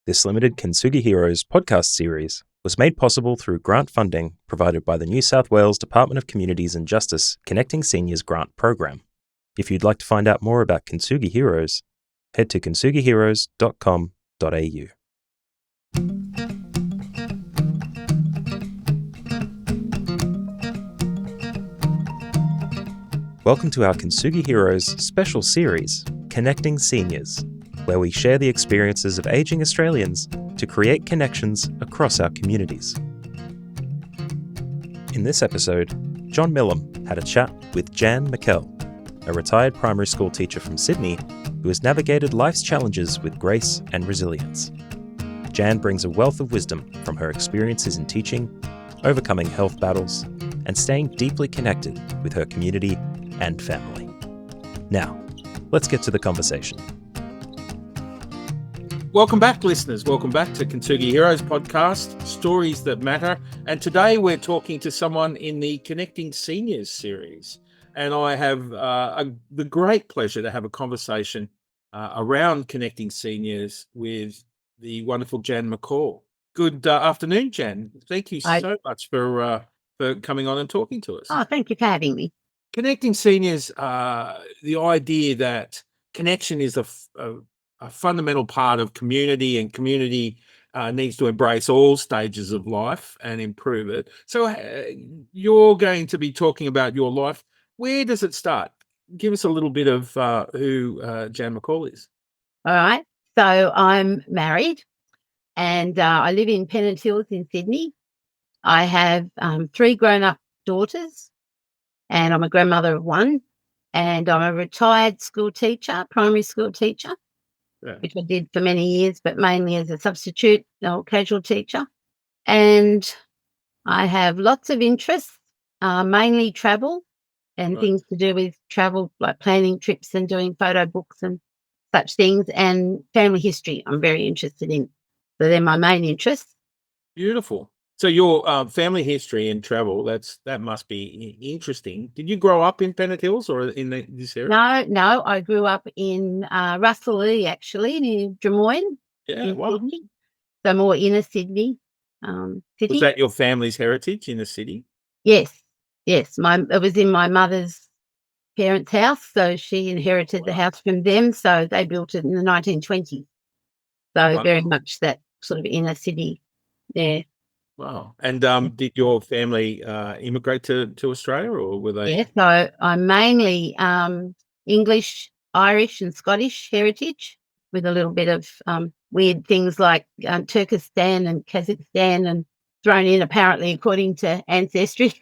This limited Kintsugi Heroes podcast series was made possible through grant funding provided by the New South Wales Department of Communities and Justice Connecting Seniors Grant Program. If you'd like to find out more about Kintsugi Heroes, head to kintsugiheroes.com.au. Welcome to our Kintsugi Heroes special series, Connecting Seniors, where we share the experiences of ageing Australians to create connections across our communities. In this episode, John Millam had a chat with Jann McCall, a retired primary school teacher from Sydney who has navigated life's challenges with grace and resilience. Jann brings a wealth of wisdom from her experiences in teaching, overcoming health battles, and staying deeply connected with her community and family. Now, let's get to the conversation. Welcome back, listeners. Welcome back to Kintsugi Heroes podcast, Stories That Matter. And today we're talking to someone in the Connecting Seniors series. And I have the great pleasure to have a conversation around connecting seniors with the wonderful Jann McCall. Good afternoon, Jann. Thank you so much for coming on and talking to us. Oh, thank you for having me. Connecting seniors, the idea that connection is a fundamental part of community, and community needs to embrace all stages of life and improve it. So you're going to be talking about your life. Where does it start? Give us a little bit of who Jann McCall is. All right. So I'm married and I live in Pennant Hills in Sydney. I have 3 grown-up daughters and I'm a grandmother of 1. And I'm a retired school teacher, primary school teacher. Yeah. Which I did for many years, but mainly as a substitute or casual teacher. And I have lots of interests, mainly travel and things to do with travel, like planning trips and doing photo books and such things, and family history I'm very interested in. So they're my main interests. Beautiful. So your family history and travel, that must be interesting. Did you grow up in Pennant Hills or in this area? No, I grew up in Russell Lea, actually, near Drummoyne in Sydney. So more inner Sydney city. Was that your family's heritage in the city? Yes. It was in my mother's parents' house, so she inherited the house from them, so they built it in the 1920s. So very much that sort of inner city there. Wow. And did your family immigrate to Australia, or were they? Yes, so I'm mainly English, Irish and Scottish heritage, with a little bit of weird things like Turkestan and Kazakhstan and thrown in apparently according to ancestry.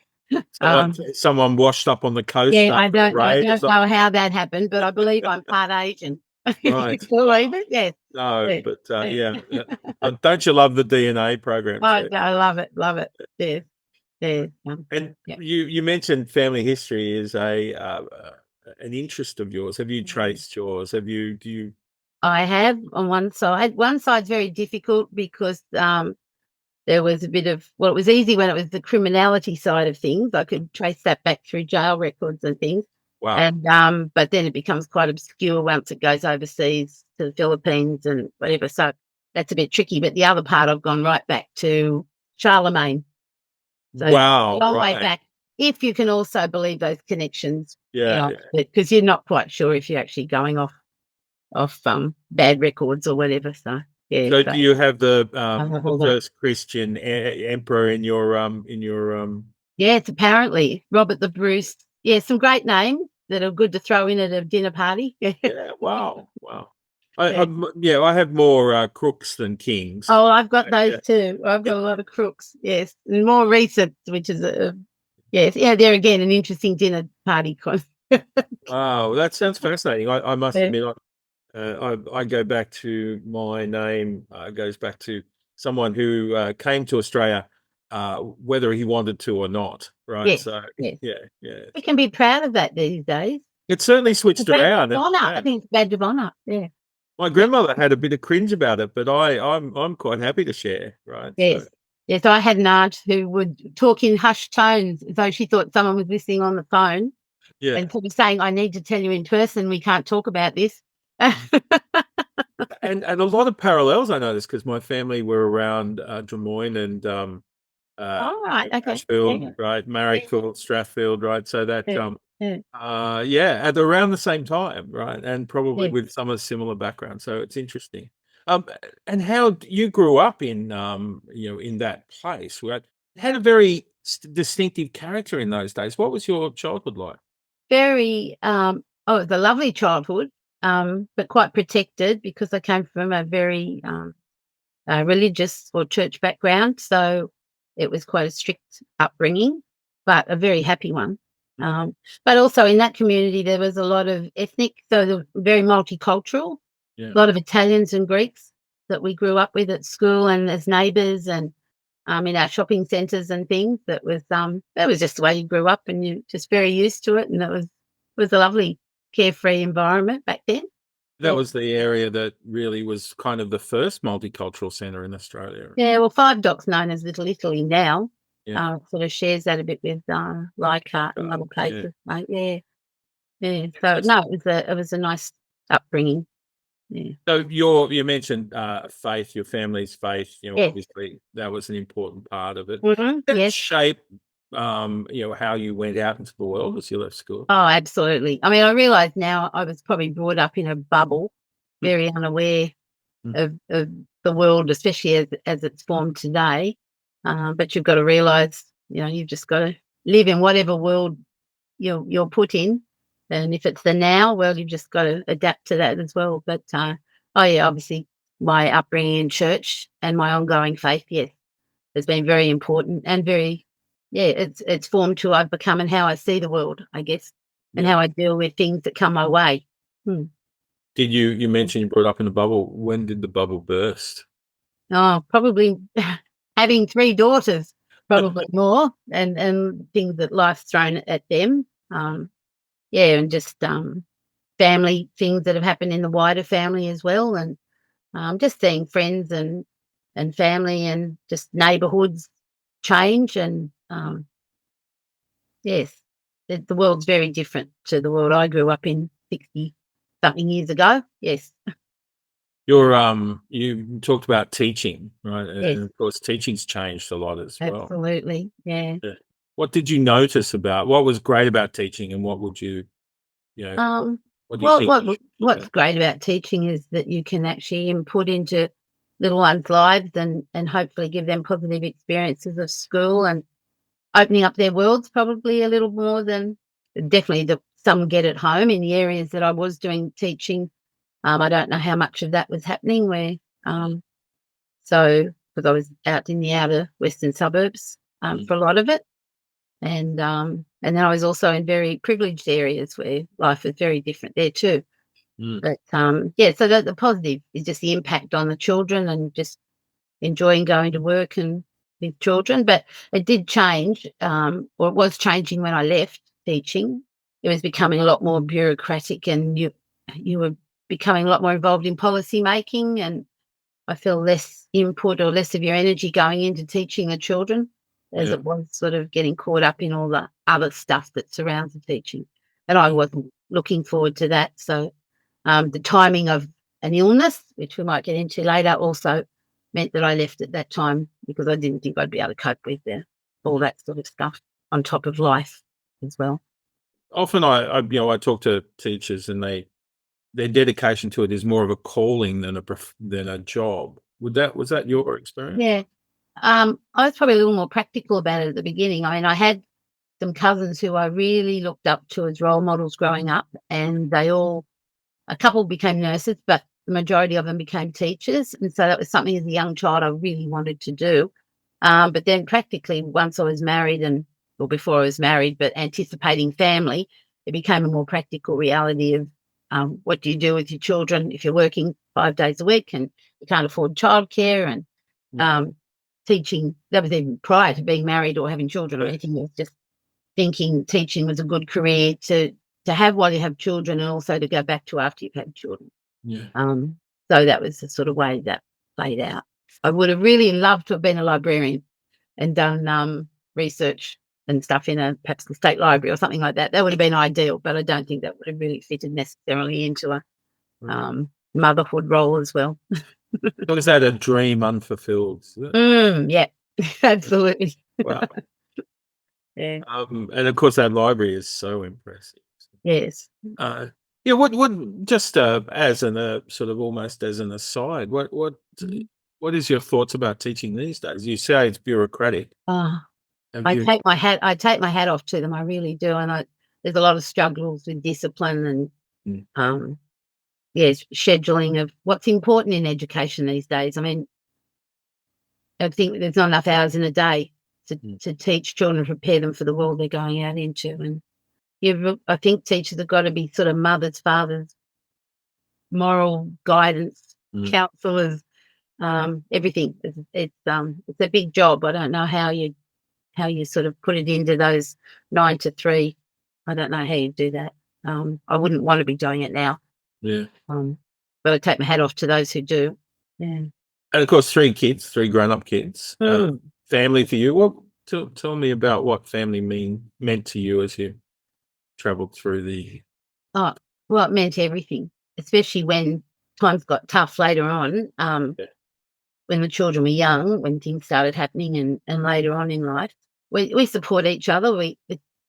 Someone washed up on the coast. Yeah, I don't know how that happened, but I believe I'm part Asian. Right. Believe it? Yes. No, yeah. But yeah. Don't you love the DNA program? I love it. Yes. And you mentioned family history is an interest of yours. Have you traced yours? Do you? I have on one side. One side's very difficult because there was a bit of, it was easy when it was the criminality side of things. I could trace that back through jail records and things. Wow. And but then it becomes quite obscure once it goes overseas to the Philippines and whatever. So that's a bit tricky. But the other part, I've gone right back to Charlemagne. So long way back. If you can also believe those connections. Yeah. Because you're not quite sure if you're actually going off bad records or whatever. So yeah. So do you have the first Christian emperor in your Yeah, it's apparently Robert the Bruce. Yeah, some great names that are good to throw in at a dinner party. Yeah, wow. I have more crooks than kings. Oh, I've got those too. I've got a lot of crooks. Yes, and more recent, which is there again an interesting dinner party. Wow, that sounds fascinating. I must admit, I go back to my name. Goes back to someone who came to Australia, whether he wanted to or not. Right. Yes, so yes. Yeah. We can be proud of that these days. It certainly switched around. I think it's badge of honour. Yeah. My grandmother had a bit of cringe about it, but I'm quite happy to share. Right. Yes. Yes, I had an aunt who would talk in hushed tones as though she thought someone was listening on the phone. Yeah. And sort of saying, I need to tell you in person, we can't talk about this. And a lot of parallels I noticed because my family were around Des Moines and All right. Okay. Ashfield, Yeah. right? Marrickville, Strathfield, right? So that Yeah. at around the same time, right? And probably Yeah. with some of similar background. So it's interesting. And how you grew up in in that place, right? It had a very distinctive character in those days. What was your childhood like? Very. Oh, it was a lovely childhood. But quite protected because I came from a very religious or church background, so it was quite a strict upbringing, but a very happy one. But also in that community, there was a lot of ethnic, so they were very multicultural. Yeah. A lot of Italians and Greeks that we grew up with at school and as neighbours and in our shopping centres and things. That was just the way you grew up, and you just very used to it. And it was a lovely carefree environment back then. That Yeah. was the area that really was kind of the first multicultural centre in Australia. Yeah, well, Five Dock's known as Little Italy now. Yeah. Sort of shares that a bit with Leichhardt and other Yeah. places, mate. Yeah, yeah. So no, it was a nice upbringing. Yeah. So you mentioned faith, your family's faith. Yes. Obviously that was an important part of it. Mhm, Did it yes. shape, how you went out into the world as you left school? Oh, absolutely. I mean, I realise now I was probably brought up in a bubble, very unaware of the world, especially as it's formed today. But you've got to realise, you've just got to live in whatever world you're put in. And if it's the now, well, you've just got to adapt to that as well. But, obviously my upbringing in church and my ongoing faith, yes, has been very important and very, it's formed who I've become and how I see the world, I guess, and how I deal with things that come my way. Did you mentioned you brought up in a bubble. When did the bubble burst? Oh, probably having 3 daughters, probably more, and things that life's thrown at them. And just family things that have happened in the wider family as well, and just seeing friends and family and just neighbourhoods change. And yes, the world's very different to the world I grew up in 60-something years ago. Yes. You talked about teaching, right? Yes. And of course, teaching's changed a lot as well. Absolutely. Yeah. What did you notice about what was great about teaching, and what would you, what do you think? What's great about teaching is that you can actually input into little ones' lives and hopefully give them positive experiences of school and opening up their worlds probably a little more than definitely some get at home in the areas that I was doing teaching. I don't know how much of that was happening where, because I was out in the outer western suburbs for a lot of it. And then I was also in very privileged areas where life was very different there too. But so the positive is just the impact on the children and just enjoying going to work and with children. But it did change, or it was changing when I left teaching. It was becoming a lot more bureaucratic, and you were becoming a lot more involved in policy making, and I feel less input or less of your energy going into teaching the children as it was sort of getting caught up in all the other stuff that surrounds the teaching. And I wasn't looking forward to that. So the timing of an illness, which we might get into later, also meant that I left at that time because I didn't think I'd be able to cope with all that sort of stuff on top of life as well. Often I talk to teachers, and their dedication to it is more of a calling than a job. Was that your experience? Yeah. I was probably a little more practical about it at the beginning. I mean, I had some cousins who I really looked up to as role models growing up, and a couple became nurses, but the majority of them became teachers. And so that was something as a young child I really wanted to do. But then practically once I was married or before I was married, but anticipating family, it became a more practical reality of what do you do with your children if you're working 5 days a week and you can't afford childcare, and teaching. That was even prior to being married or having children or anything. It was just thinking teaching was a good career to have while you have children, and also to go back to after you've had children. Yeah. So that was the sort of way that played out. I would have really loved to have been a librarian and done research and stuff in perhaps the state library or something like that. That would have been ideal, but I don't think that would have really fitted necessarily into motherhood role as well. So is that a dream unfulfilled? Is it? Yeah, absolutely. Wow. Yeah. And of course, that library is so impressive. Yes. Yeah. What? Just as an sort of almost as an aside, what is your thoughts about teaching these days? You say it's bureaucratic. Have I you? take my hat off to them. I really do. And there's a lot of struggles with discipline and yes, scheduling of what's important in education these days. I mean, I think there's not enough hours in a day to teach children, prepare them for the world they're going out into. And I think teachers have got to be sort of mothers, fathers, moral guidance, counselors, everything. It's a big job. I don't know how you sort of put it into those 9 to 3. I don't know how you do that. I wouldn't want to be doing it now. Yeah. But I take my hat off to those who do. Yeah. And of course, 3 kids, 3 grown-up kids. Family for you. Well, tell me about what family meant to you as you travelled through the. Oh, well, it meant everything, especially when times got tough later on. When the children were young, when things started happening, and later on in life, we support each other.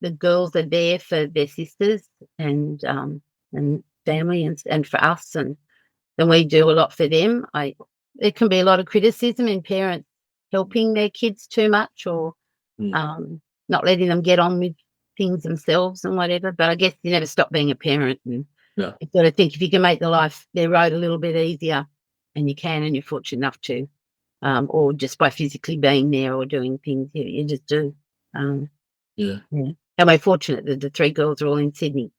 The girls are there for their sisters and family and for us, and we do a lot for them. There can be a lot of criticism in parents helping their kids too much or not letting them get on with things themselves and whatever. But I guess you never stop being a parent, and you've got to think if you can make their road a little bit easier, and you can, and you're fortunate enough to, or just by physically being there or doing things, you just do. And we're fortunate that the 3 girls are all in Sydney,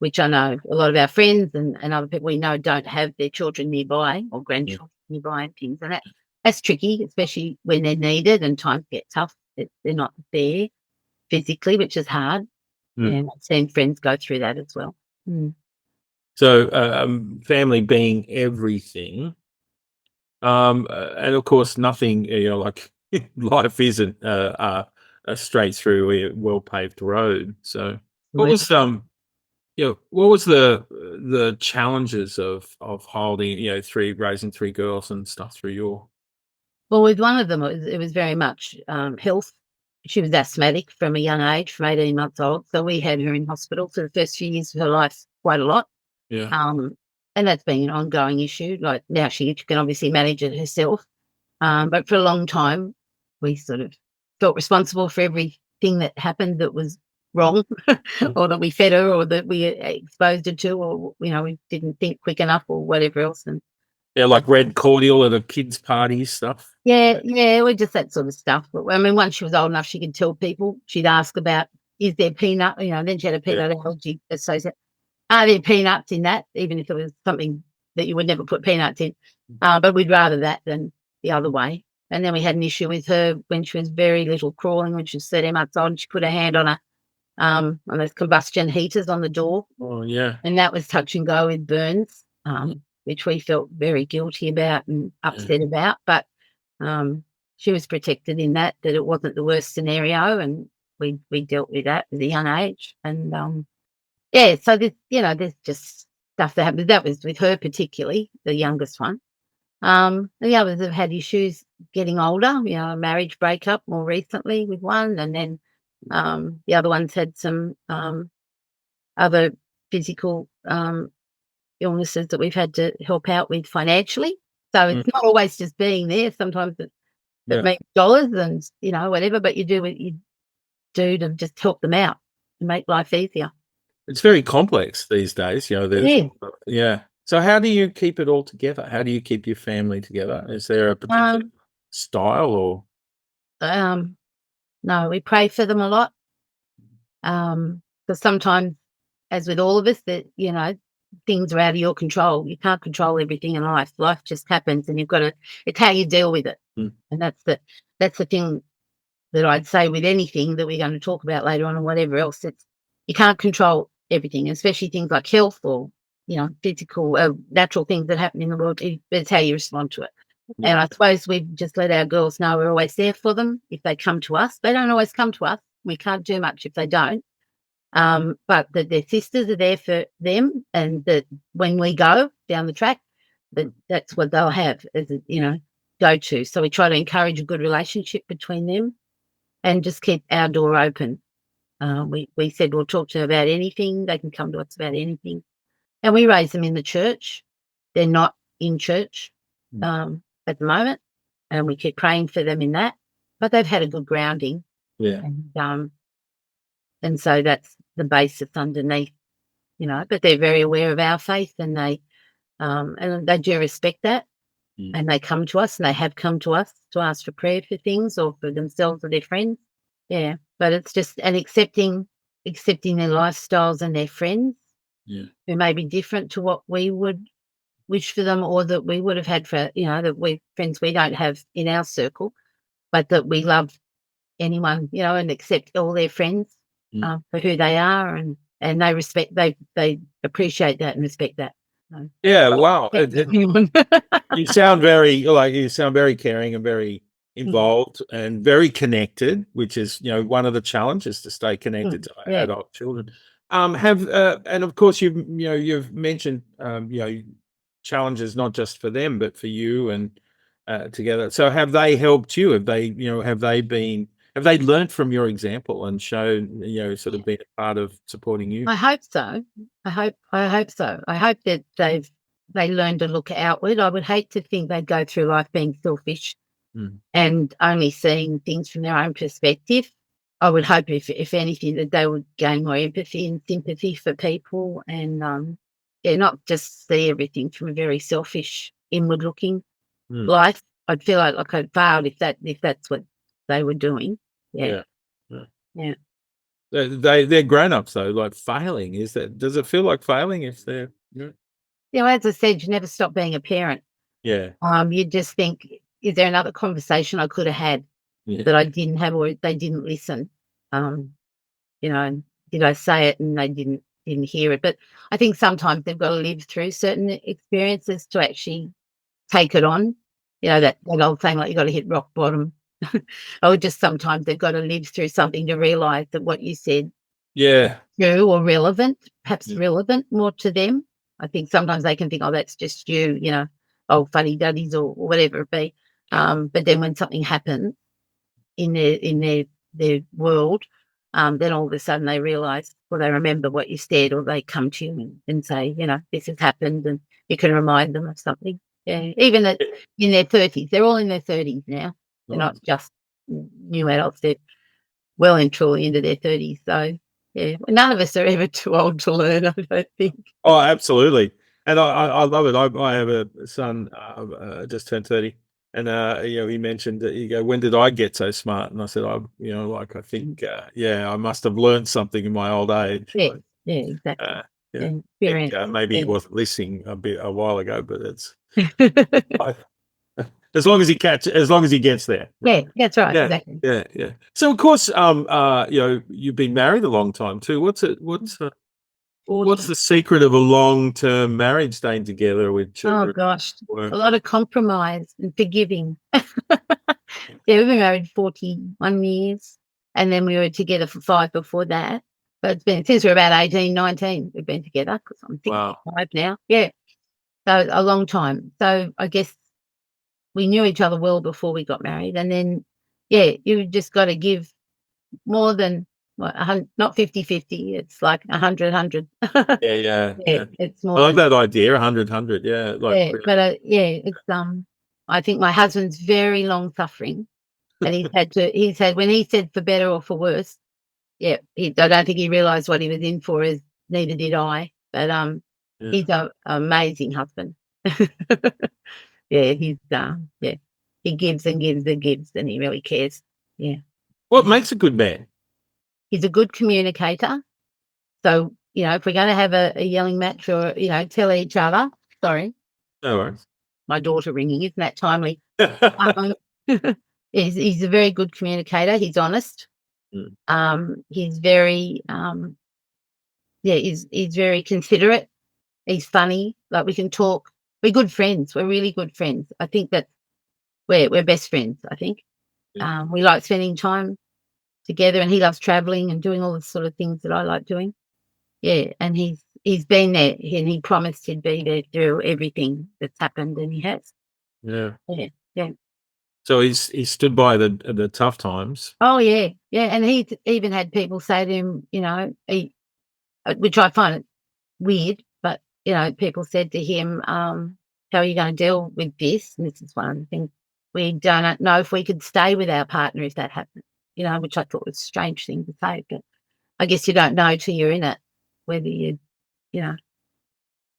which I know a lot of our friends and other people we know don't have their children nearby or grandchildren nearby and things. And that's tricky, especially when they're needed and times get tough. They're not there physically, which is hard. And I've seen friends go through that as well. So family being everything. And of course, nothing, like life isn't a straight through, well-paved road. So what was the challenges of holding, raising 3 girls and stuff through your. Well, with one of them, it was very much health. She was asthmatic from a young age, from 18 months old. So we had her in hospital for the first few years of her life quite a lot. Yeah. And that's been an ongoing issue. Like now she can obviously manage it herself. But for a long time, we sort of felt responsible for everything that happened that was wrong or that we fed her or that we exposed her to or, we didn't think quick enough or whatever else. And like red cordial at a kids' party stuff. Yeah, we just that sort of stuff. But I mean, once she was old enough, she could tell people. She'd ask about, is there peanut? Then she had a peanut allergy associated. Are there peanuts in that? Even if it was something that you would never put peanuts in. But we'd rather that than the other way. And then we had an issue with her when she was very little, crawling when she was 13 months old. And she put her hand on those combustion heaters on the door. Oh, yeah. And that was touch and go with burns, which we felt very guilty about and upset about. But she was protected in that it wasn't the worst scenario, and we dealt with that at a young age. And so there's just stuff that happened. That was with her particularly, the youngest one. The others have had issues getting older, a marriage breakup more recently with one, and then the other one's had some other physical illnesses that we've had to help out with financially. So it's not always just being there. Sometimes it makes dollars and, whatever, but you do what you do to just help them out and make life easier. It's very complex these days, Yeah. So how do you keep it all together? How do you keep your family together? Is there a particular style or? No, we pray for them a lot. Because sometimes, as with all of us, that, things are out of your control. You can't control everything in life. Life just happens, and it's how you deal with it. And that's the thing that I'd say with anything that we're going to talk about later on or whatever else. You can't control everything, especially things like health or, physical, natural things that happen in the world. It's how you respond to it. Yeah. And I suppose we've just let our girls know we're always there for them if they come to us. They don't always come to us. We can't do much if they don't. But that their sisters are there for them, and that when we go down the track, but that's what they'll have as a, go to. So we try to encourage a good relationship between them and just keep our door open. We said we'll talk to them about anything. They can come to us about anything. And we raise them in the church. They're not in church at the moment, and we keep praying for them in that. But they've had a good grounding. Yeah. And so that's the basis underneath, but they're very aware of our faith, and they do respect that. And they come to us, and they have come to us to ask for prayer for things or for themselves or their friends. Yeah. But it's just accepting their lifestyles and their friends who may be different to what we would wish for them, or that we would have had for, friends we don't have in our circle, but that we love anyone, and accept all their friends for who they are, and they respect, they appreciate that and respect that. Yeah, wow. You sound very caring and very involved and very connected, which is, one of the challenges, to stay connected to adult children. And of course you've mentioned challenges not just for them but for you and together. So have they helped you? Have they learned from your example and shown, sort of been a part of supporting you? I hope so. I hope so. I hope that they learn to look outward. I would hate to think they'd go through life being selfish and only seeing things from their own perspective. I would hope, if anything, that they would gain more empathy and sympathy for people, and not just see everything from a very selfish, inward-looking life. I'd feel like I'd failed if that's what they were doing. Yeah. They're grown-ups though. Like, failing, does it feel like failing if they're? As I said, you never stop being a parent. Yeah. You just think, is there another conversation I could have had that I didn't have, or they didn't listen? And did I say it and they didn't hear it? But I think sometimes they've got to live through certain experiences to actually take it on. That old saying, like, you got to hit rock bottom. Or just sometimes they've got to live through something to realise that what you said true or relevant, perhaps relevant more to them. I think sometimes they can think, oh, that's just you, old fuddy-duddies or whatever it be. But then when something happens in their world, then all of a sudden they realise, or they remember what you said, or they come to you and say, this has happened, and you can remind them of something. Yeah, even in their 30s. They're all in their 30s now. They're not just new adults. They're well and truly into their 30s. So, yeah, none of us are ever too old to learn, I don't think. Oh, absolutely. And I love it. I have a son just turned 30, and he mentioned that, when did I get so smart? And I said, I think I must have learned something in my old age. Yeah, exactly. Maybe he wasn't listening a while ago, but it's as long as he gets there. Yeah, that's right. Exactly. Yeah. So of course, you've been married a long time too. What's the secret of a long-term marriage, staying together with children? Oh gosh, a lot of compromise and forgiving. We've been married 41 years, and then we were together for 5 before that. But it's been since we're about 18, 19, we've been together, because I'm 65 now. Yeah, so a long time. So I guess we knew each other well before we got married, and then you just got to give more than not 50-50. It's like 100-100. Yeah. It's more. I like that idea, 100-100. Yeah, but it's I think my husband's very long suffering, and he's had when he said for better or for worse. I don't think he realised what he was in for, as neither did I. But he's an amazing husband. He gives and gives and gives, and he really cares. Yeah. What makes a good man? He's a good communicator. So, if we're going to have a yelling match, or, tell each other, sorry. No worries. My daughter ringing, isn't that timely? He's a very good communicator. He's honest. He's very, he's very considerate. He's funny. Like, we can talk. We're good friends. We're really good friends. I think that we're best friends, I think. We like spending time together, and he loves traveling and doing all the sort of things that I like doing. Yeah, and he's he's been there and he promised he'd be there through everything that's happened, and he has. Yeah. Yeah. So he stood by the tough times. Oh, yeah. And he even had people say to him, which I find it weird, but, people said to him, how are you going to deal with this? And this is one of the things. We don't know if we could stay with our partner if that happened, which I thought was a strange thing to say, but I guess you don't know till you're in it, whether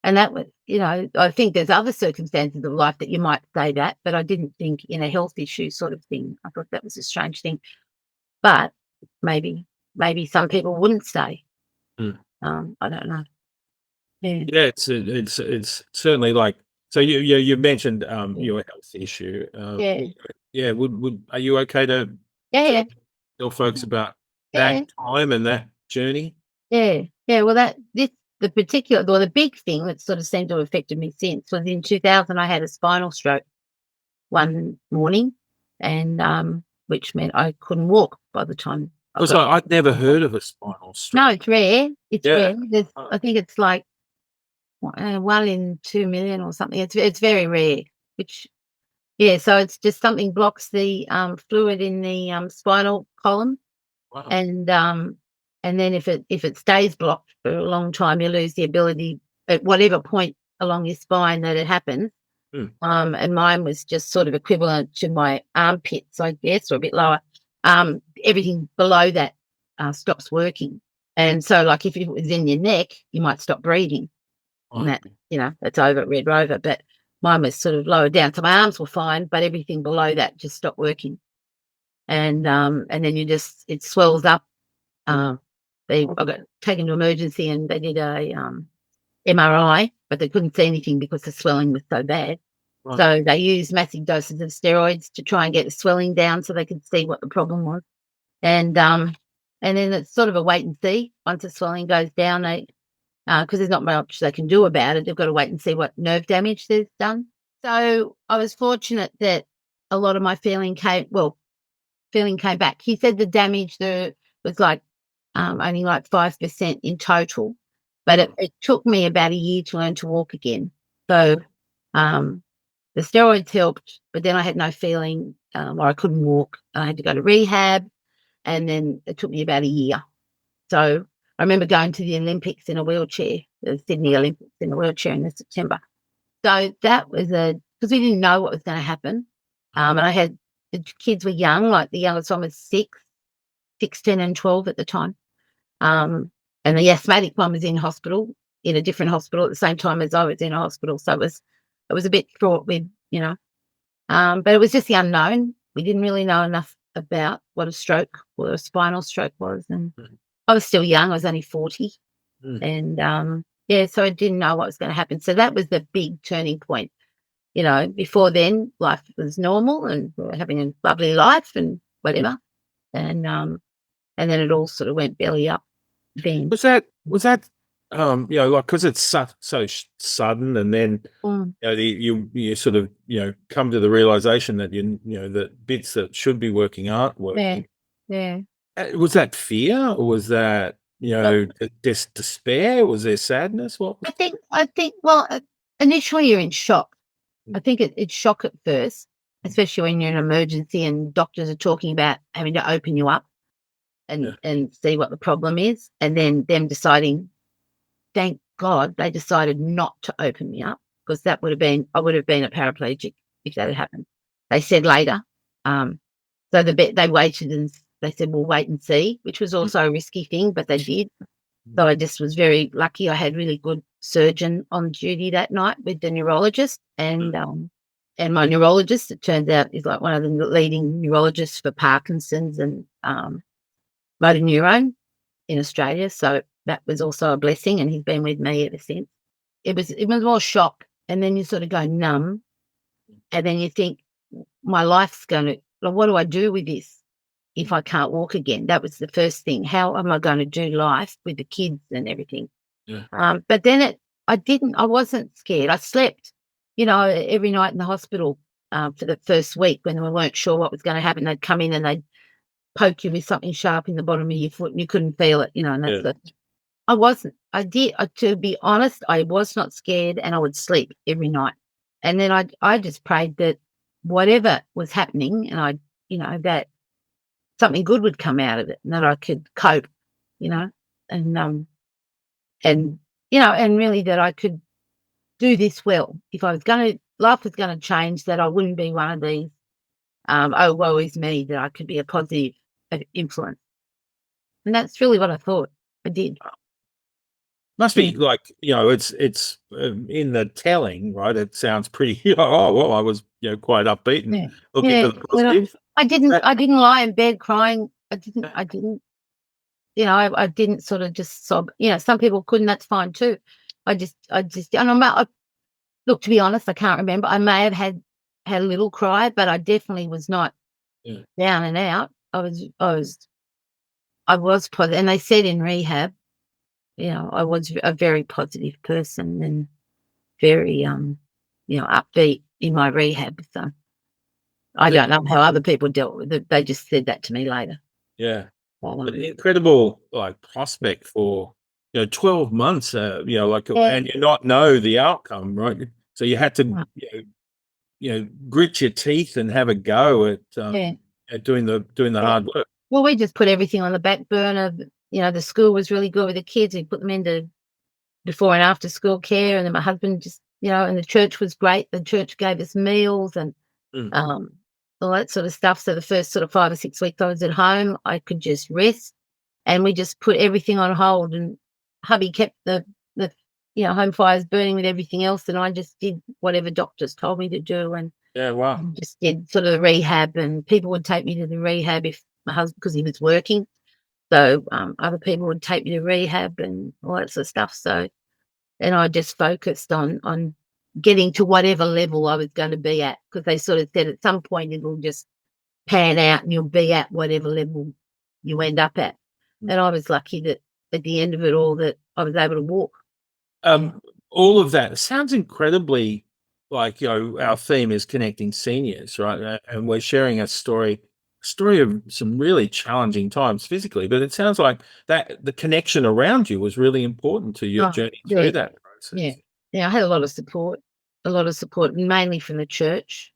and that was, I think there's other circumstances of life that you might say that, but I didn't think in a health issue sort of thing. I thought that was a strange thing, but maybe some people wouldn't stay. I don't know. Yeah, it's certainly like, so you mentioned your health issue. Yeah. Would are you okay to tell folks about that time and that journey? Yeah. Well, the big thing that sort of seemed to have affected me since was in 2000. I had a spinal stroke one morning, and which meant I couldn't walk by the time. I'd never heard of a spinal stroke. No, it's rare. It's rare. I think it's like 1 in 2 million or something. It's very rare. So it's just something blocks the fluid in the spinal column, Wow. and then if it stays blocked for a long time, you lose the ability at whatever point along your spine that it happens. And mine was just sort of equivalent to my armpits, I guess, or a bit lower. Everything below that stops working. And so, like, if it was in your neck, you might stop breathing. And that, that's Red Rover. But mine was sort of lower down. So my arms were fine, but everything below that just stopped working. And then it swells up. I got taken to emergency and they did a MRI, but they couldn't see anything because the swelling was so bad. Right. So they used massive doses of steroids to try and get the swelling down so they could see what the problem was. And then it's sort of a wait and see. Once the swelling goes down, because there's not much they can do about it, they've got to wait and see what nerve damage there's done. So I was fortunate that a lot of my feeling came back. He said the damage there was like only like 5% in total, but it took me about a year to learn to walk again. So the steroids helped, but then I had no feeling or I couldn't walk. I had to go to rehab, and then it took me about a year. So I remember going to the Olympics in a wheelchair, the Sydney Olympics in a wheelchair in September. So that was because we didn't know what was going to happen. And I had, the kids were young, like the youngest one was 6, 10 and 12 at the time. And the asthmatic one was in a different hospital at the same time as I was in a hospital. So it was a bit fraught with, but it was just the unknown. We didn't really know enough about what a stroke or a spinal stroke was. And I was still young. I was only 40. And, so I didn't know what was going to happen. So that was the big turning point. Before then, life was normal and we were having a lovely life and whatever. And then it all sort of went belly up then. Was that like, because it's so sudden, and then you sort of come to the realization that that bits that should be working aren't working. Yeah. Was that fear, or was that just despair? Was there sadness? What? I think. Well, initially you're in shock. I think it's shock at first, especially when you're in an emergency and doctors are talking about having to open you up and see what the problem is, and then them deciding. Thank God they decided not to open me up, because I would have been a paraplegic if that had happened. They said later. So they waited and they said, we'll wait and see, which was also a risky thing, but they did. So I just was very lucky. I had really good surgeon on duty that night with the neurologist, and my neurologist, it turns out, is like one of the leading neurologists for Parkinson's and motor neurone in Australia. So that was also a blessing, and he's been with me ever since. It was more shock, and then you sort of go numb, and then you think, my life's what do I do with this if I can't walk again? That was the first thing. How am I going to do life with the kids and everything? Yeah. But then I wasn't scared. I slept, every night in the hospital for the first week when we weren't sure what was going to happen. They'd come in and they'd poke you with something sharp in the bottom of your foot and you couldn't feel it, and that's I wasn't. To be honest, I was not scared, and I would sleep every night. And then I just prayed that whatever was happening, and that something good would come out of it, and that I could cope, and and really that I could do this well. If life was going to change, that I wouldn't be one of these, oh, woe is me, that I could be a positive influence. And that's really what I thought I did. Must be like, it's in the telling, right? It sounds pretty, oh, well, I was, quite upbeat and looking for the positive. I didn't lie in bed crying. I didn't, I didn't sort of just sob. Some people couldn't, that's fine too. And look, to be honest, I can't remember. I may have had a little cry, but I definitely was not down and out. I was positive. And they said in rehab, I was a very positive person and very, upbeat in my rehab. So I don't know how other people dealt with it. They just said that to me later. Yeah. An incredible prospect for 12 months, and you not know the outcome, right? So you had to grit your teeth and have a go at doing the hard work. Well, we just put everything on the back burner. The school was really good with the kids. We put them into before and after school care, and then my husband just and the church was great. The church gave us meals and all that sort of stuff. So the first sort of 5 or 6 weeks I was at home, I could just rest, and we just put everything on hold. And hubby kept the home fires burning with everything else, and I just did whatever doctors told me to do. And just did sort of the rehab, and people would take me to the rehab if my husband, because he was working. So other people would take me to rehab and all that sort of stuff. So, and I just focused on getting to whatever level I was going to be at, because they sort of said at some point it'll just pan out and you'll be at whatever level you end up at. And I was lucky that at the end of it all that I was able to walk. All of that sounds incredibly like, our theme is connecting seniors, right? And we're sharing a story of some really challenging times physically, but it sounds like that the connection around you was really important to your journey through that process. Yeah, I had a lot of support, mainly from the church.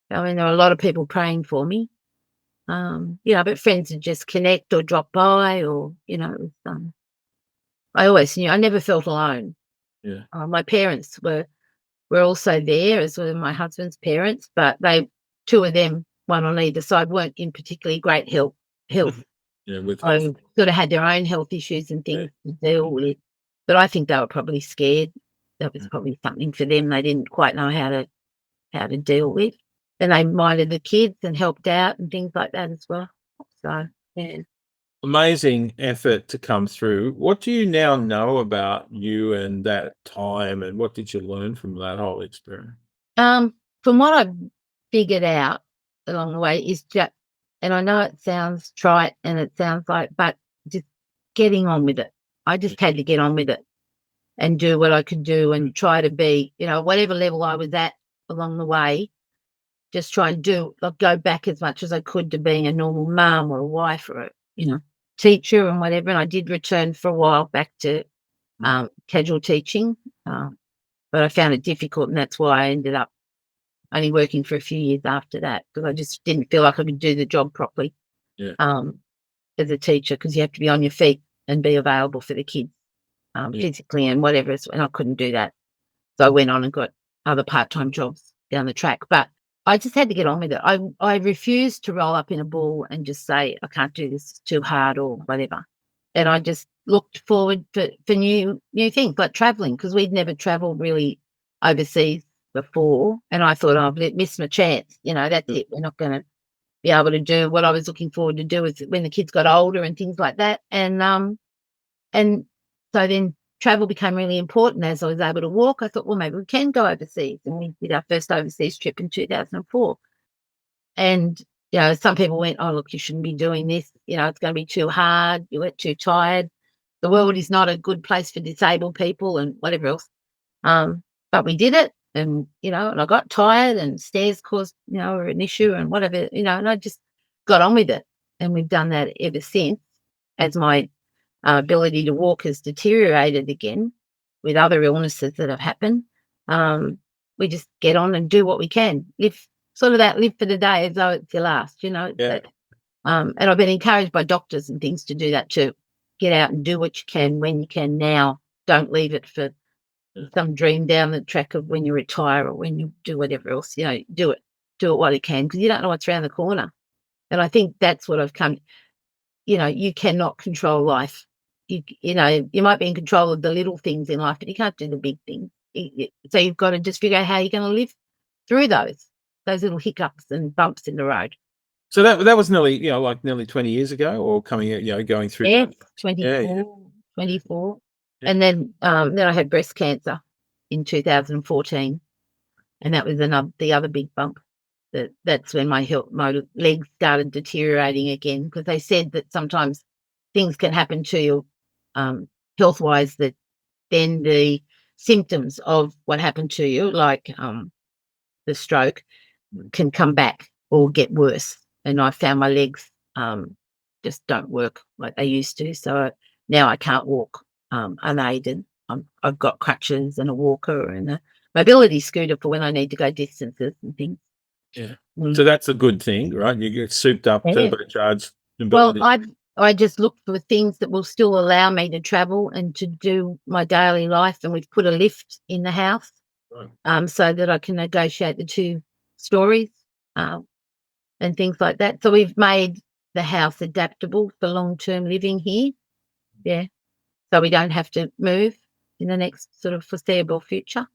I mean, there were a lot of people praying for me, but friends would just connect or drop by, or, I always knew I never felt alone. Yeah. My parents were also there, as were my husband's parents, but two of them, one on either side, weren't in particularly great health. I sort of had their own health issues and things to deal with, but I think they were probably scared. That was probably something for them they didn't quite know how to deal with, and they minded the kids and helped out and things like that as well. So amazing effort to come through. What do you now know about you and that time, and what did you learn from that whole experience? From what I've figured out along the way is just, and I know it sounds trite and it sounds like, but just getting on with it. I just had to get on with it and do what I could do and try to be, whatever level I was at along the way, just try and go back as much as I could to being a normal mum or a wife or a, teacher and whatever. And I did return for a while back to casual teaching, but I found it difficult, and that's why I ended up only working for a few years after that, because I just didn't feel like I could do the job properly as a teacher, because you have to be on your feet and be available for the kids physically and whatever, and I couldn't do that. So I went on and got other part-time jobs down the track, but I just had to get on with it. I refused to roll up in a ball and just say, I can't do this, it's too hard or whatever. And I just looked forward for new things, like travelling, because we'd never travelled really overseas before. And I thought, I've missed my chance. That's it. We're not going to be able to do what I was looking forward to do with when the kids got older and things like that. And so then travel became really important. As I was able to walk, I thought, well, maybe we can go overseas. And we did our first overseas trip in 2004. And, some people went, oh, look, you shouldn't be doing this. It's going to be too hard. You get too tired. The world is not a good place for disabled people and whatever else. But we did it. And, and I got tired, and stairs caused, were an issue and whatever, and I just got on with it. And we've done that ever since as my ability to walk has deteriorated again with other illnesses that have happened. We just get on and do what we can. Live for the day as though it's your last, you know. Yeah. And I've been encouraged by doctors and things to do that too. Get out and do what you can when you can now. Don't leave it for some dream down the track of when you retire or when you do whatever else. You know, do it while you can, because you don't know what's around the corner. And I think that's what I've come. You know, you cannot control life. You know, you might be in control of the little things in life, but you can't do the big things. So you've got to just figure out how you're going to live through those little hiccups and bumps in the road. So that was nearly 20 years ago, or going through. Yeah, 24. Yeah. And then I had breast cancer in 2014, and that was the other big bump. That's when my legs started deteriorating again, because they said that sometimes things can happen to you health-wise that then the symptoms of what happened to you, like the stroke, can come back or get worse. And I found my legs just don't work like they used to. So now I can't walk unaided. I've got crutches and a walker and a mobility scooter for when I need to go distances and things. Yeah. So that's a good thing, right? You get souped up, turbocharged. Well, I just look for things that will still allow me to travel and to do my daily life. And we've put a lift in the house, right, so that I can negotiate the 2 stories and things like that. So we've made the house adaptable for long-term living here. Yeah. So we don't have to move in the next sort of foreseeable future.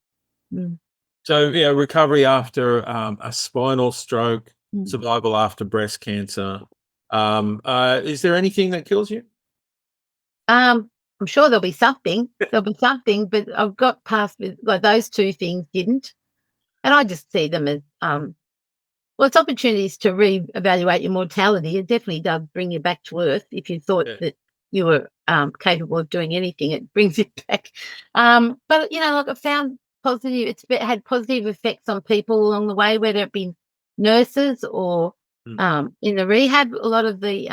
So, recovery after a spinal stroke, survival after breast cancer. Is there anything that kills you? I'm sure there'll be something. But I've got past with, like, those 2 things didn't. And I just see them as, it's opportunities to reevaluate your mortality. It definitely does bring you back to earth. If you thought that you were capable of doing anything, it brings you back. But, like, I found positive, it's had positive effects on people along the way, whether it be nurses or in the rehab. A lot of the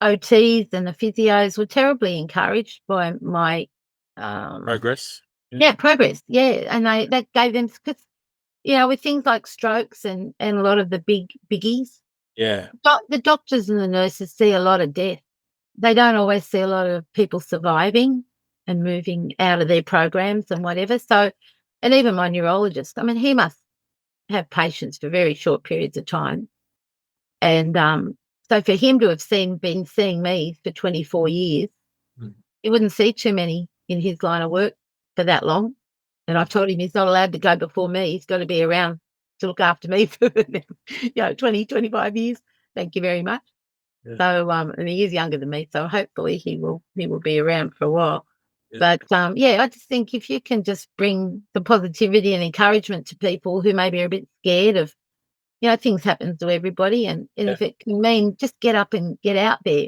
OTs and the physios were terribly encouraged by my progress. Progress. Yeah. And that gave them, because, with things like strokes and a lot of the biggies. Yeah. The doctors and the nurses see a lot of death. They don't always see a lot of people surviving and moving out of their programs and whatever. So, and even my neurologist, I mean, he must have patients for very short periods of time. And so for him to have been seeing me for 24 years, he wouldn't see too many in his line of work for that long. And I've told him he's not allowed to go before me. He's got to be around to look after me for 20, 25 years. Thank you very much. Yeah. So, and he is younger than me, so hopefully he will be around for a while. Yeah. But I just think if you can just bring the positivity and encouragement to people who maybe are a bit scared of, things happen to everybody, and if it can mean just get up and get out there,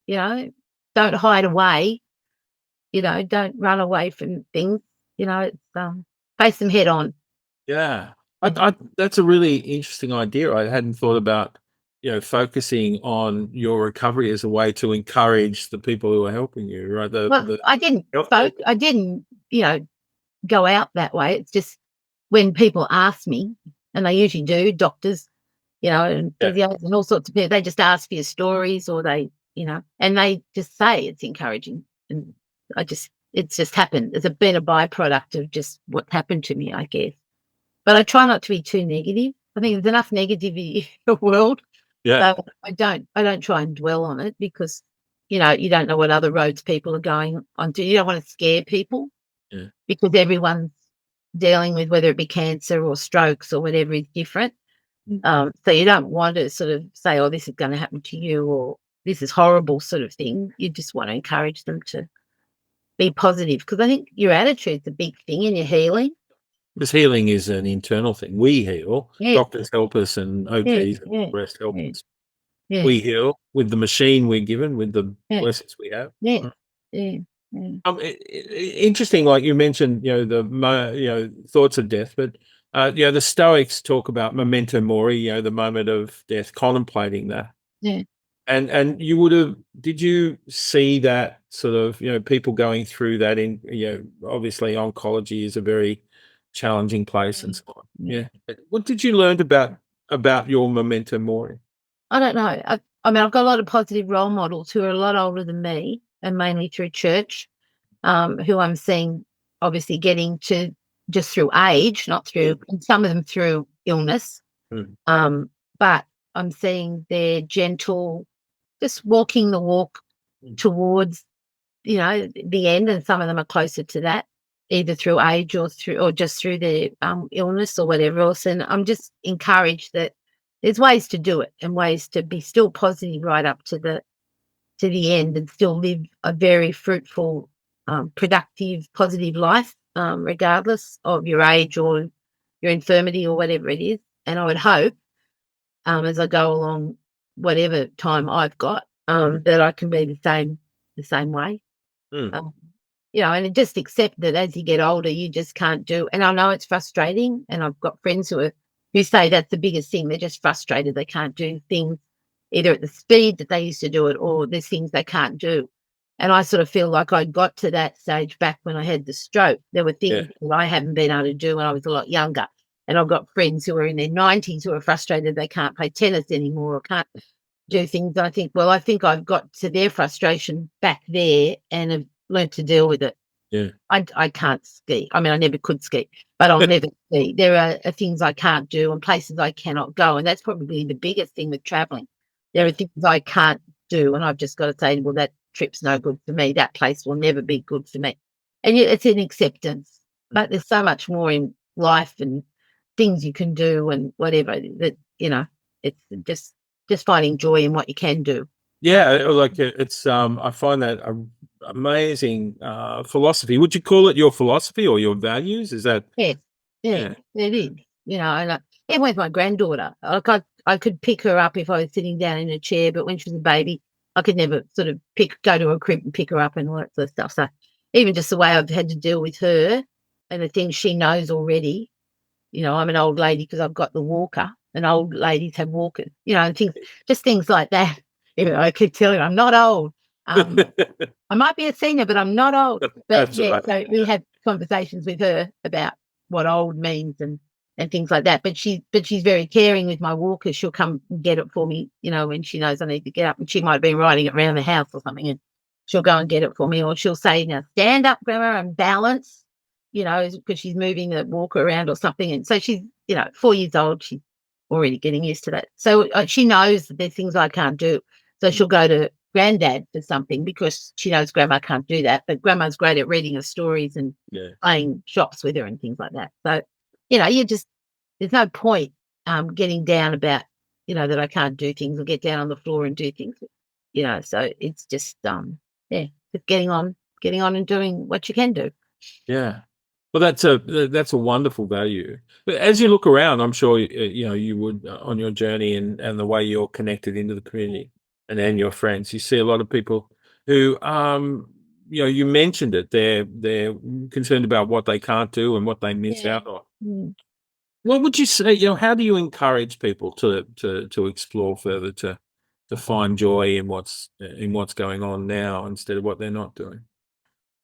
don't hide away, don't run away from things, it's face them head on. Yeah, that's a really interesting idea. I hadn't thought about, focusing on your recovery as a way to encourage the people who are helping you, right? I didn't, go out that way. It's just when people ask me, and they usually do, doctors, and physios and all sorts of people, they just ask for your stories, or they, and they just say it's encouraging. And it's just happened. It's been a byproduct of just what happened to me, I guess. But I try not to be too negative. I think there's enough negativity in the world. Yeah. So I don't try and dwell on it, because, you don't know what other roads people are going on to. You don't want to scare people, because everyone's dealing with, whether it be cancer or strokes or whatever, is different. So you don't want to sort of say, oh, this is going to happen to you, or this is horrible sort of thing. You just want to encourage them to be positive, because I think your attitude's a big thing in your healing. Because healing is an internal thing. We heal. Doctors help us, and OTs and the rest help us. Yeah. We heal with the machine we're given, with the blessings we have. Interesting, like you mentioned, the thoughts of death, but the Stoics talk about memento mori, the moment of death, contemplating that. And you would have, did you see that sort of, people going through that in, obviously oncology is a very challenging place and so on. Yeah. What did you learn about your memento mori? I don't know. I mean, I've got a lot of positive role models who are a lot older than me, and mainly through church, who I'm seeing obviously getting to just through age, not through, and some of them through illness. But I'm seeing their gentle, just walking the walk towards, the end, and some of them are closer to that, either through age or just through their illness or whatever else. And I'm just encouraged that there's ways to do it and ways to be still positive right up to the end and still live a very fruitful, productive, positive life, regardless of your age or your infirmity or whatever it is. And I would hope, as I go along, whatever time I've got, that I can be the same way. And just accept that as you get older, you just can't do. And I know it's frustrating, and I've got friends who say that's the biggest thing. They're just frustrated they can't do things either at the speed that they used to do it, or there's things they can't do. And I sort of feel like I got to that stage back when I had the stroke. There were things that I haven't been able to do when I was a lot younger. And I've got friends who are in their 90s who are frustrated they can't play tennis anymore or can't do things. I think I've got to their frustration back there and have learned to deal with it. Yeah. I can't ski. I mean, I never could ski, but I'll never ski. There are things I can't do and places I cannot go. And that's probably the biggest thing with traveling. There are things I can't do, and I've just got to say, well, that trip's no good for me. That place will never be good for me. And it's an acceptance. But there's so much more in life and things you can do and whatever that, it's just finding joy in what you can do. Yeah, like it's I find that amazing philosophy. Would you call it your philosophy or your values? Is that? Yeah, it is. And even with my granddaughter, like I could pick her up if I was sitting down in a chair, but when she was a baby, I could never sort of go to a crib and pick her up and all that sort of stuff. So even just the way I've had to deal with her and the things she knows already, I'm an old lady because I've got the walker, and old ladies have walkers, and things like that. Even though I keep telling her I'm not old. I might be a senior, but I'm not old. But Right. So we have conversations with her about what old means and things like that. But she's very caring with my walker. She'll come and get it for me, when she knows I need to get up. And she might have been riding it around the house or something, and she'll go and get it for me. Or she'll say, now stand up, Grandma, and balance, because she's moving the walker around or something. And so she's, 4 years old. She's already getting used to that. So she knows that there's things I can't do. So she'll go to Granddad for something because she knows Grandma can't do that. But Grandma's great at reading her stories and playing shops with her and things like that. So, there's no point getting down about, that I can't do things or get down on the floor and do things, So it's just, just getting on and doing what you can do. Yeah. Well, that's a wonderful value. But as you look around, I'm sure you would on your journey and the way you're connected into the community and your friends. You see a lot of people who, you mentioned it. They're concerned about what they can't do and what they miss out on. What would you say? How do you encourage people to explore further, to find joy in what's going on now instead of what they're not doing?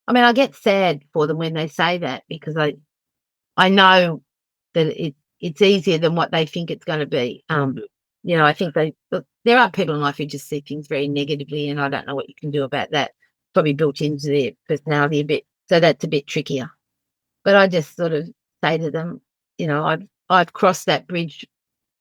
I mean, I get sad for them when they say that because I know that it's easier than what they think it's going to be. I think there are people in life who just see things very negatively, and I don't know what you can do about that. Probably built into their personality a bit, so that's a bit trickier. But I just sort of say to them, I've crossed that bridge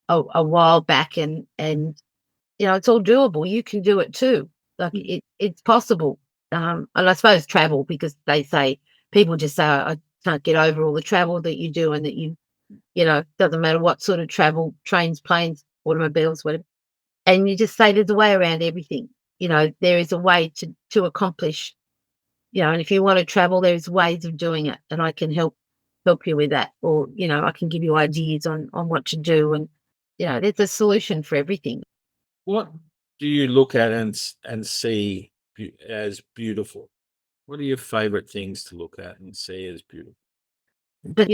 a while back, and it's all doable. You can do it too. Like it's possible. And I suppose travel, because they say people just say, I can't get over all the travel that you do, and that doesn't matter what sort of travel, trains, planes, automobiles, whatever. And you just say there's a way around everything. There is a way to accomplish, and if you want to travel, there's ways of doing it, and I can help you with that, or, I can give you ideas on what to do. And, there's a solution for everything. What do you look at and see as beautiful? What are your favorite things to look at and see as beautiful? But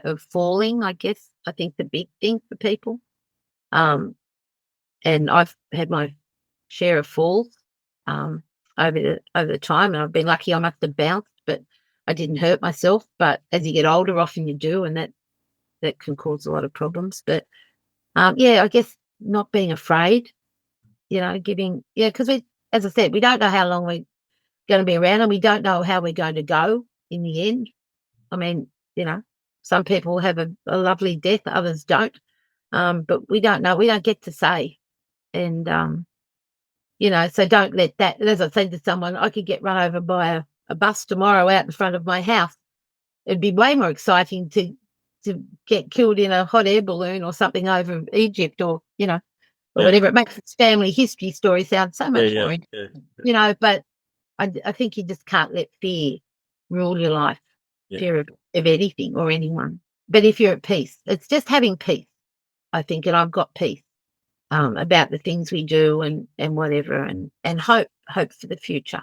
of falling, I guess, I think the big thing for people. And I've had my share of falls over the time, and I've been lucky. I must have bounced, but I didn't hurt myself. But as you get older, often you do, and that can cause a lot of problems. But I guess not being afraid, because as I said, we don't know how long we're going to be around, and we don't know how we're going to go in the end. I mean, some people have a lovely death, others don't. But we don't know. We don't get to say. And, so don't let that, as I said to someone, I could get run over by a bus tomorrow out in front of my house. It'd be way more exciting to get killed in a hot air balloon or something over Egypt or whatever. It makes its family history story sound so much more interesting, but I think you just can't let fear rule your life, fear of anything or anyone. But if you're at peace, it's just having peace, I think, and I've got peace about the things we do and whatever, and hope for the future.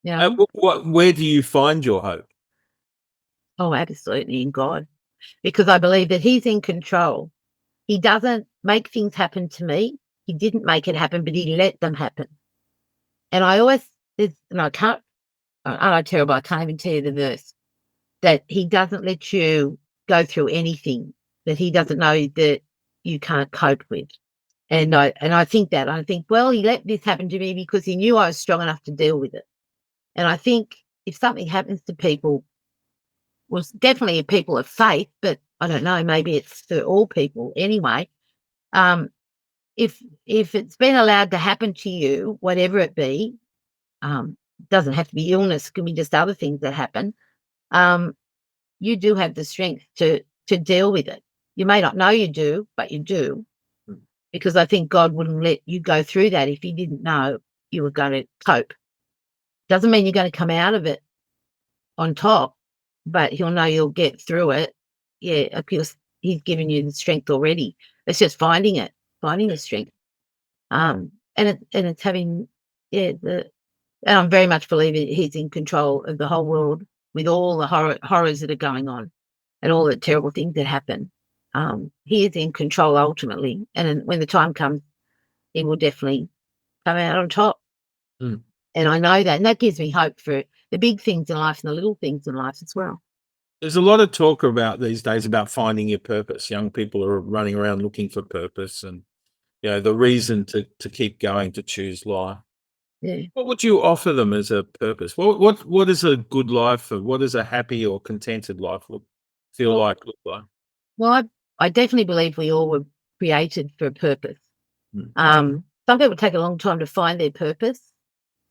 Where do you find your hope? Oh, absolutely in God, because I believe that He's in control. He doesn't make things happen to me. He didn't make it happen, but He let them happen. And I always, I can't, I'm terrible, I can't even tell you the verse, that He doesn't let you go through anything that He doesn't know that you can't cope with. And I think that. I think, well, He let this happen to me because He knew I was strong enough to deal with it. And I think if something happens to people, well, definitely people of faith, but I don't know, maybe it's for all people anyway. If it's been allowed to happen to you, whatever it be, doesn't have to be illness, it can be just other things that happen. You do have the strength to deal with it. You may not know you do, but you do, because I think God wouldn't let you go through that if He didn't know you were going to cope. Doesn't mean you're going to come out of it on top, but He'll know you'll get through it. Yeah, because He's given you the strength already. It's just finding the strength. And it's having, and I'm very much believing He's in control of the whole world with all the horrors that are going on and all the terrible things that happen. He is in control ultimately, and when the time comes, He will definitely come out on top. And I know that, and that gives me hope for the big things in life and the little things in life as well. There's a lot of talk about these days about finding your purpose. Young people are running around looking for purpose and, the reason to keep going, to choose life. Yeah. What would you offer them as a purpose? What is a good life, or what does a happy or contented life look like? Well, I definitely believe we all were created for a purpose. Some people take a long time to find their purpose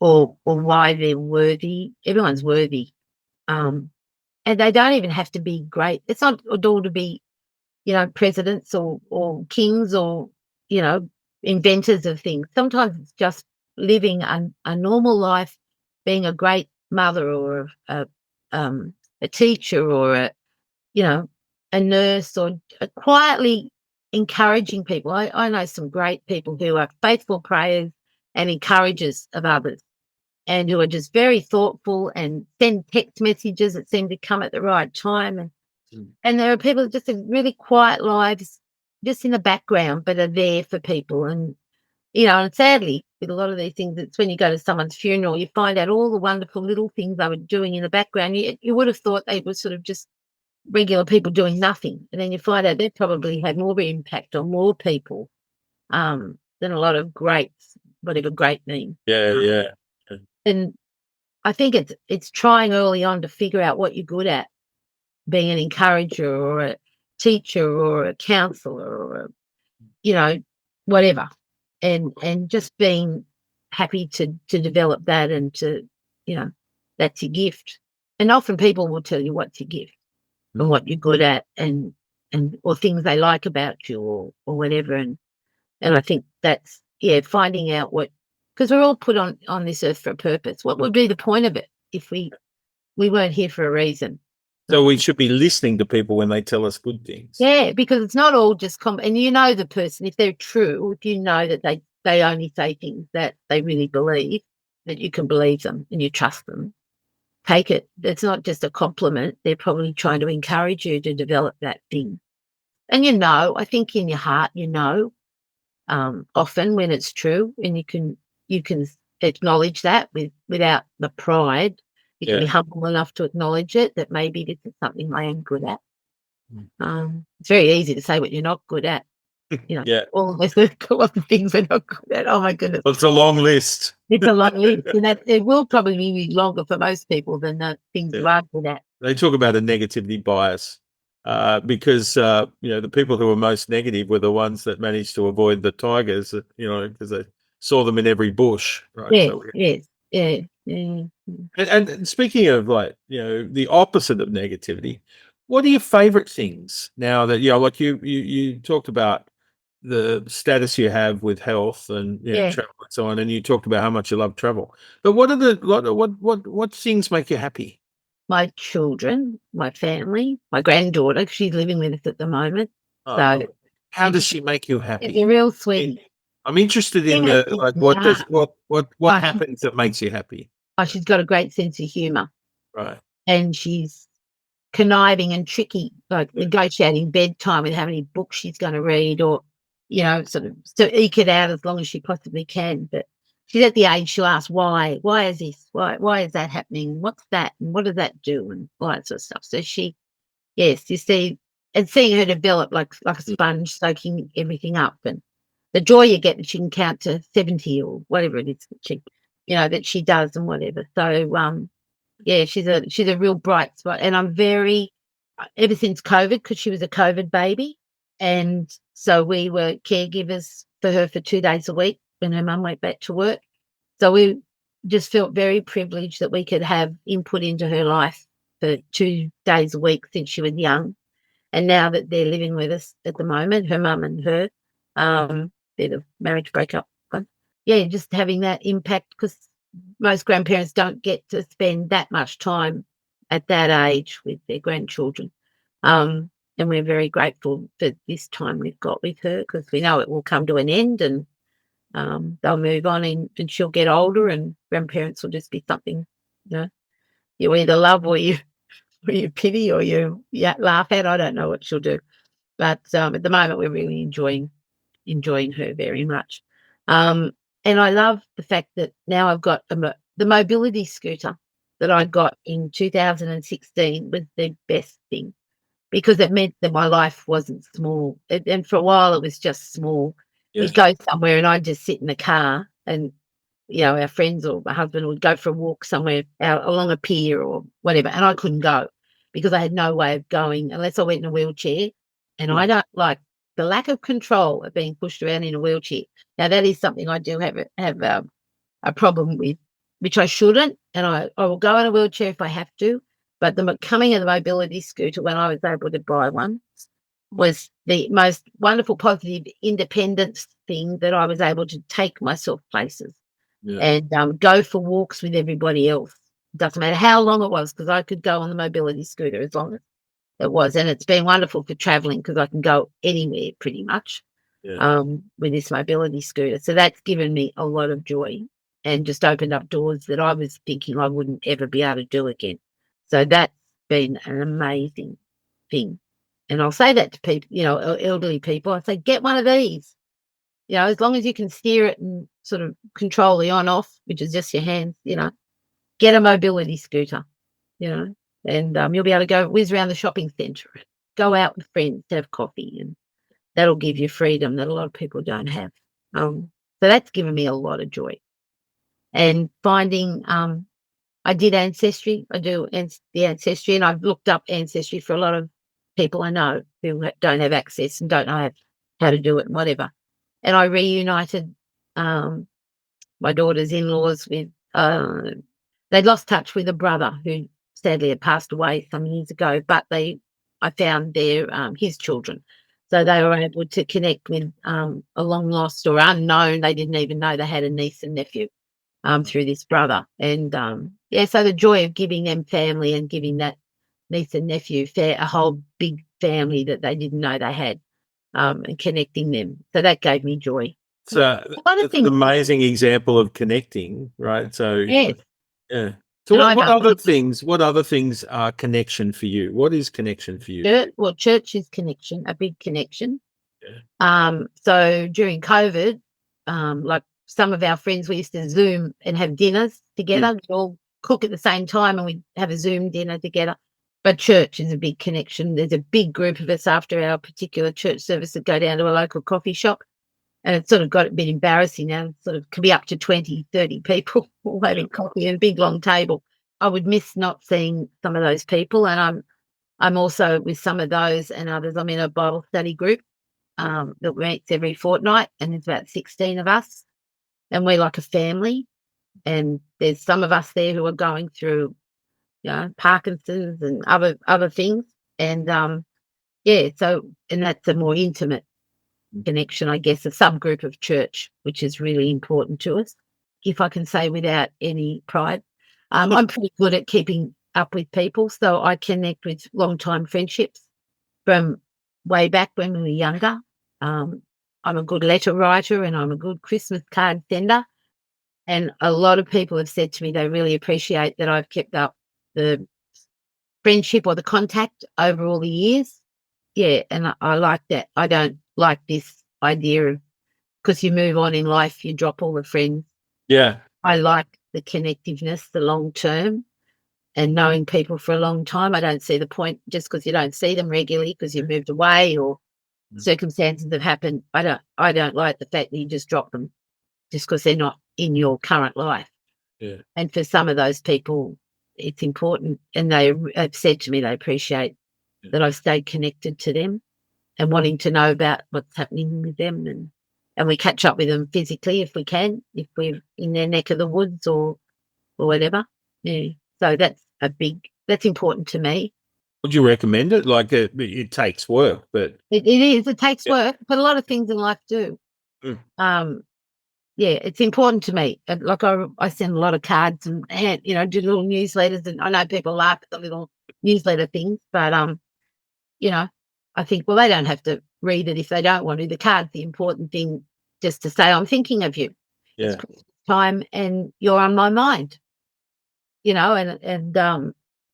or why they're worthy. Everyone's worthy. And they don't even have to be great. It's not all to be, presidents or kings or, inventors of things. Sometimes it's just living a normal life, being a great mother or a teacher or a nurse, or quietly encouraging people. I know some great people who are faithful prayers and encouragers of others, and who are just very thoughtful and send text messages that seem to come at the right time. And there are people that just have really quiet lives, just in the background, but are there for people. And, and sadly, with a lot of these things, it's when you go to someone's funeral, you find out all the wonderful little things they were doing in the background. You would have thought they were sort of just regular people doing nothing. And then you find out they probably had more impact on more people than a lot of greats, whatever great means. Yeah. And I think it's trying early on to figure out what you're good at, being an encourager or a teacher or a counsellor or whatever, and just being happy to develop that and to, that's your gift. And often people will tell you what's your gift and what you're good at and or things they like about you or whatever. And I think that's, finding out because we're all put on this earth for a purpose. What would be the point of it if we weren't here for a reason? So we should be listening to people when they tell us good things. Yeah, because it's not all just and the person, if they're true, if you know that they only say things that they really believe, that you can believe them and you trust them, take it. It's not just a compliment. They're probably trying to encourage you to develop that thing. And I think in your heart, often when it's true, and you can you can acknowledge that without the pride. You can be Yeah. humble enough to acknowledge it, that maybe this is something I am good at. Mm. It's very easy to say what you're not good at. Yeah. All of those lots of things we're not good at. Oh my goodness. It's a long list. It's a long list, and that it will probably be longer for most people than the things you are good at. They talk about a negativity bias because the people who were most negative were the ones that managed to avoid the tigers. Because they saw them in every bush, right? Yes, yeah. And speaking of the opposite of negativity, what are your favorite things now that like you talked about the status you have with health and travel and so on, and you talked about how much you love travel. But what things make you happy? My children, my family, my granddaughter, she's living with us at the moment. So how does she make you happy? It's a real sweet. I'm interested in what happens that makes you happy? Oh, she's got a great sense of humour. Right. And she's conniving and tricky, like negotiating bedtime with how many books she's going to read, or, sort of to eke it out as long as she possibly can. But she's at the age she'll ask, why is this? Why is that happening? What's that? And what does that do? And all that sort of stuff. So you see, and seeing her develop like a sponge, soaking everything up, and the joy you get that she can count to 70 or whatever it is that she does and whatever. So, she's a real bright spot. And I'm ever since COVID, because she was a COVID baby, and so we were caregivers for her for 2 days a week when her mum went back to work. So we just felt very privileged that we could have input into her life for 2 days a week since she was young. And now that they're living with us at the moment, her mum and her, bit of marriage breakup. But just having that impact, because most grandparents don't get to spend that much time at that age with their grandchildren. And we're very grateful for this time we've got with her, because we know it will come to an end, and they'll move on, and she'll get older, and grandparents will just be something, you either love or you pity or you laugh at. I don't know what she'll do. But at the moment, we're really enjoying her very much. And I love the fact that now I've got the mobility scooter that I got in 2016 was the best thing, because it meant that my life wasn't small. And for a while, it was just small. Yes. You'd go somewhere and I'd just sit in the car, and, our friends or my husband would go for a walk somewhere out along a pier or whatever, and I couldn't go because I had no way of going unless I went in a wheelchair. And I don't like the lack of control of being pushed around in a wheelchair. Now, that is something I do have a problem with, which I shouldn't, and I will go in a wheelchair if I have to. But the coming of the mobility scooter, when I was able to buy one, was the most wonderful, positive independence thing, that I was able to take myself places and go for walks with everybody else. Doesn't matter how long it was, because I could go on the mobility scooter as long as it was. And it's been wonderful for traveling, because I can go anywhere pretty much with this mobility scooter. So that's given me a lot of joy and just opened up doors that I was thinking I wouldn't ever be able to do again. So that's been an amazing thing. And I'll say that to people, elderly people. I say, get one of these. As long as you can steer it and sort of control the on-off, which is just your hands, get a mobility scooter, and you'll be able to go whiz around the shopping centre, go out with friends to have coffee, and that'll give you freedom that a lot of people don't have. So that's given me a lot of joy. And finding, I did Ancestry. I do the Ancestry, and I've looked up Ancestry for a lot of people I know who don't have access and don't know how to do it and whatever. And I reunited my daughter's in-laws with, they'd lost touch with a brother who sadly had passed away some years ago, but I found his children. So they were able to connect with a long lost or unknown. They didn't even know they had a niece and nephew through this brother. And so the joy of giving them family and giving that niece and nephew a whole big family that they didn't know they had, and connecting them. So that gave me joy. So it's an amazing example of connecting, right? So yes. Yeah. So what other things are connection for you? What is connection for you? Church is connection, a big connection. Yeah. So during COVID, like some of our friends, we used to Zoom and have dinners together. We'd all cook at the same time and we'd have a Zoom dinner together. But church is a big connection. There's a big group of us after our particular church service that go down to a local coffee shop. And it's sort of got a bit embarrassing now. It sort of can be up to 20, 30 people all having coffee and a big long table. I would miss not seeing some of those people. And I'm also with some of those and others. I'm in a Bible study group that meets every fortnight, and there's about 16 of us. And we're like a family. And there's some of us there who are going through, Parkinson's and other things. And and that's a more intimate connection, I guess, a subgroup of church, which is really important to us, if I can say without any pride. I'm pretty good at keeping up with people, so I connect with long-time friendships from way back when we were younger. I'm a good letter writer and I'm a good Christmas card sender. And a lot of people have said to me they really appreciate that I've kept up the friendship or the contact over all the years. Yeah, and I like that. I don't like this idea of, because you move on in life, you drop all the friends. Yeah. I like the connectiveness, the long term, and knowing people for a long time. I don't see the point just because you don't see them regularly because you've moved away or circumstances have happened. I don't like the fact that you just drop them just because they're not in your current life. Yeah. And for some of those people, it's important, and they have said to me they appreciate that I've stayed connected to them and wanting to know about what's happening with them, and we catch up with them physically if we can, if we're in their neck of the woods or whatever. Yeah, so that's important to me. Would you recommend it? Like it takes work, but It is. It takes work, but a lot of things in life do. Yeah, it's important to me. Like I send a lot of cards and do little newsletters, and I know people laugh at the little newsletter things, but I think, well, they don't have to read it if they don't want to. The card's the important thing, just to say I'm thinking of you. Yeah. It's Christmas time and you're on my mind. And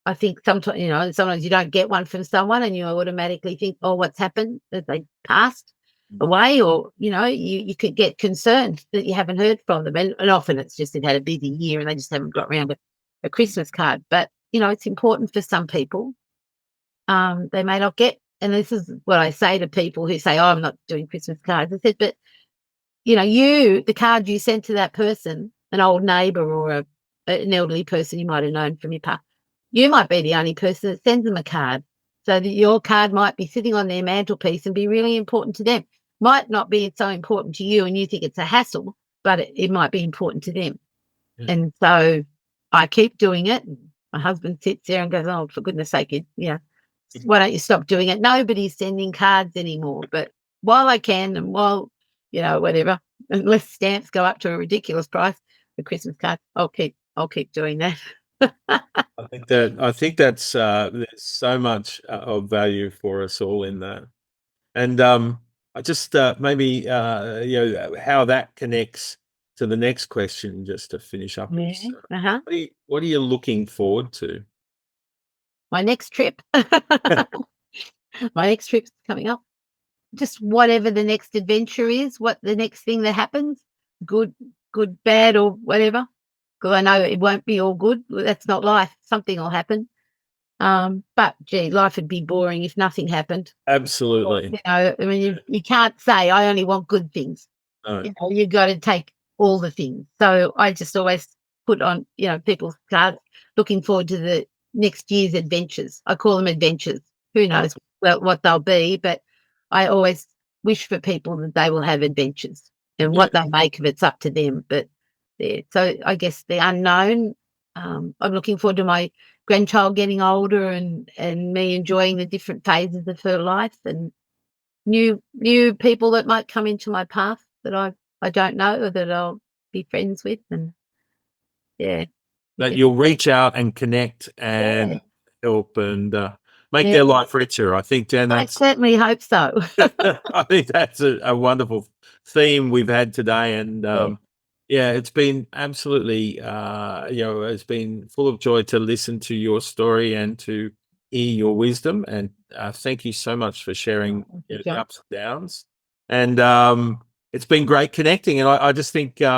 I think sometimes you don't get one from someone and you automatically think, oh, what's happened? That they passed away, or you could get concerned that you haven't heard from them, and often it's just they've had a busy year and they just haven't got around to a Christmas card. But it's important for some people. They may not get, and this is what I say to people who say, oh, I'm not doing Christmas cards. I said, but the card you sent to that person, an old neighbour or an elderly person you might have known from your past, you might be the only person that sends them a card. So that your card might be sitting on their mantelpiece and be really important to them. Might not be so important to you and you think it's a hassle, but it might be important to them. Yeah. And so I keep doing it. My husband sits there and goes, oh, for goodness sake, why don't you stop doing it? Nobody's sending cards anymore. But while I can, and while, whatever, unless stamps go up to a ridiculous price for Christmas cards, I'll keep doing that. I think that's there's so much of value for us all in that. And I just maybe how that connects to the next question, just to finish up. Yeah. What are you looking forward to? My next trip. My next trip's coming up. Just whatever the next adventure is, what the next thing that happens, good, bad, or whatever. Because I know it won't be all good. That's not life. Something will happen. But gee, life would be boring if nothing happened. Absolutely. You can't say I only want good things. No. You've got to take all the things. So I just always put on, people's cards, looking forward to the next year's adventures. I call them adventures. Who knows what they'll be, but I always wish for people that they will have adventures, and what they make of it's up to them. But so I guess the unknown. I'm looking forward to my grandchild getting older and me enjoying the different phases of her life, and new people that might come into my path that I don't know or that I'll be friends with, and that you'll reach out and connect and help and make their life richer. I think, Jan, I certainly hope so. I think that's a wonderful theme we've had today, and it's been absolutely, it's been full of joy to listen to your story and to hear your wisdom. And thank you so much for sharing the ups and downs. And it's been great connecting, and I just think, there's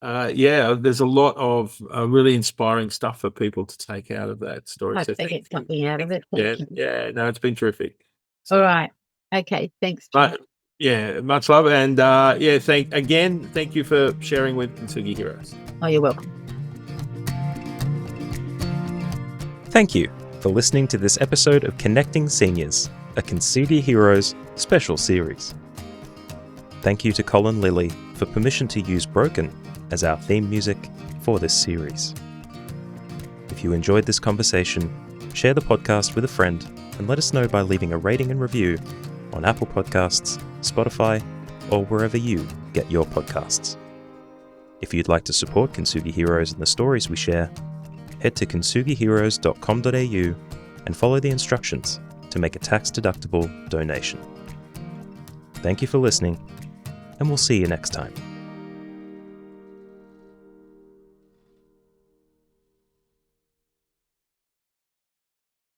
a lot of really inspiring stuff for people to take out of that story. I So think thank it's you. something out of it. Thank you. No, it's been terrific. All right. Okay. Thanks. John. But much love, and thank you for sharing with Kintsugi Heroes. Oh, you're welcome. Thank you for listening to this episode of Connecting Seniors, a Kintsugi Heroes special series. Thank you to Colin Lilly for permission to use Broken as our theme music for this series. If you enjoyed this conversation, share the podcast with a friend and let us know by leaving a rating and review on Apple Podcasts, Spotify, or wherever you get your podcasts. If you'd like to support Kintsugi Heroes and the stories we share, head to kintsugiheroes.com.au and follow the instructions to make a tax-deductible donation. Thank you for listening, and we'll see you next time.